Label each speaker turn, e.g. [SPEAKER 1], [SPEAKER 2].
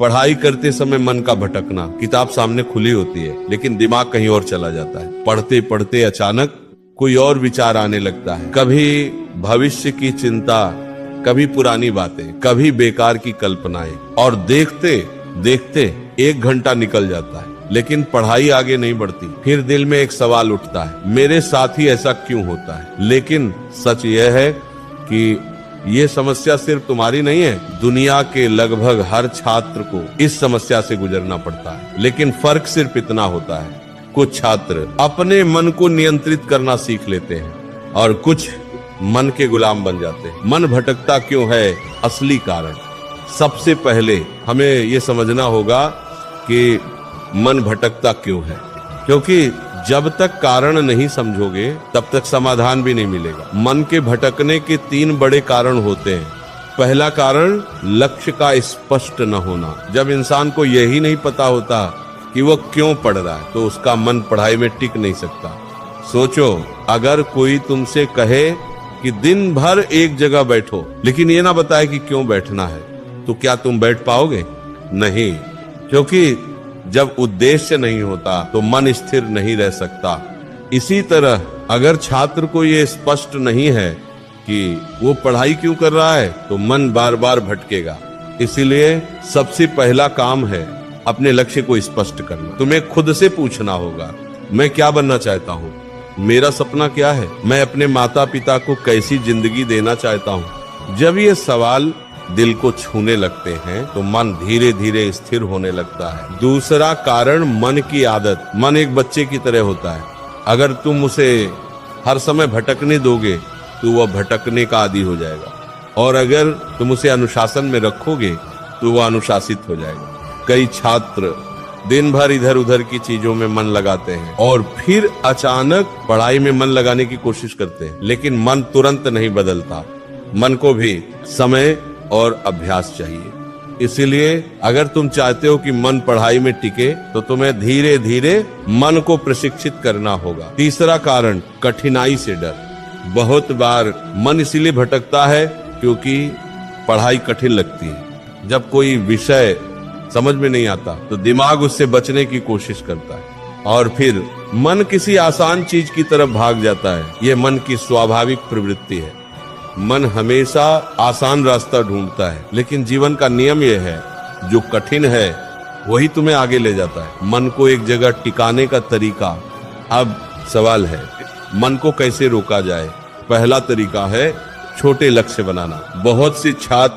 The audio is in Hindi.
[SPEAKER 1] पढ़ाई करते समय मन का भटकना, किताब सामने खुली होती है लेकिन दिमाग कहीं और चला जाता है। पढ़ते पढ़ते अचानक कोई और विचार आने लगता है, कभी भविष्य की चिंता, कभी पुरानी बातें, कभी बेकार की कल्पनाएं, और देखते देखते 1 घंटा निकल जाता है लेकिन पढ़ाई आगे नहीं बढ़ती। फिर दिल में एक सवाल उठता है, मेरे साथ ही ऐसा क्यों होता है? लेकिन सच यह है कि ये समस्या सिर्फ तुम्हारी नहीं है, दुनिया के लगभग हर छात्र को इस समस्या से गुजरना पड़ता है। लेकिन फर्क सिर्फ इतना होता है, कुछ छात्र अपने मन को नियंत्रित करना सीख लेते हैं और कुछ मन के गुलाम बन जाते हैं। मन भटकता क्यों है? असली कारण सबसे पहले हमें ये समझना होगा कि मन भटकता क्यों है, क्योंकि जब तक कारण नहीं समझोगे तब तक समाधान भी नहीं मिलेगा। मन के भटकने के 3 बड़े कारण होते हैं। पहला कारण लक्ष्य का स्पष्ट न होना। जब इंसान को यही नहीं पता होता कि वो क्यों पढ़ रहा है तो उसका मन पढ़ाई में टिक नहीं सकता। सोचो, अगर कोई तुमसे कहे कि दिन भर एक जगह बैठो लेकिन ये ना बताए कि क्यों बैठना है, तो क्या तुम बैठ पाओगे? नहीं, क्योंकि जब उद्देश्य नहीं होता तो मन स्थिर नहीं रह सकता। इसी तरह अगर छात्र को ये स्पष्ट नहीं है कि वो पढ़ाई क्यों कर रहा है तो मन बार बार भटकेगा। इसीलिए सबसे पहला काम है अपने लक्ष्य को स्पष्ट करना। तुम्हें खुद से पूछना होगा, मैं क्या बनना चाहता हूँ? मेरा सपना क्या है? मैं अपने माता पिता को कैसी जिंदगी देना चाहता हूँ? जब ये सवाल दिल को छूने लगते हैं तो मन धीरे धीरे स्थिर होने लगता है। दूसरा कारण मन की आदत। मन एक बच्चे की तरह होता है, अगर तुम उसे हर समय भटकने दोगे तो वह भटकने का आदी हो जाएगा, और अगर तुम उसे अनुशासन में रखोगे तो वह अनुशासित हो जाएगा। कई छात्र दिन भर इधर उधर की चीजों में मन लगाते हैं और फिर अचानक पढ़ाई में मन लगाने की कोशिश करते हैं, लेकिन मन तुरंत नहीं बदलता। मन को भी समय और अभ्यास चाहिए। इसीलिए अगर तुम चाहते हो कि मन पढ़ाई में टिके तो तुम्हें धीरे धीरे मन को प्रशिक्षित करना होगा। तीसरा कारण कठिनाई से डर। बहुत बार मन इसीलिए भटकता है क्योंकि पढ़ाई कठिन लगती है। जब कोई विषय समझ में नहीं आता तो दिमाग उससे बचने की कोशिश करता है और फिर मन किसी आसान चीज की तरफ भाग जाता है। यह मन की स्वाभाविक प्रवृत्ति है। मन हमेशा आसान रास्ता ढूंढता है, लेकिन जीवन का नियम यह है, जो कठिन है वही तुम्हें आगे ले जाता है। मन को एक जगह टिकाने का तरीका। अब सवाल है, मन को कैसे रोका जाए? पहला तरीका है छोटे लक्ष्य बनाना। बहुत से छात्र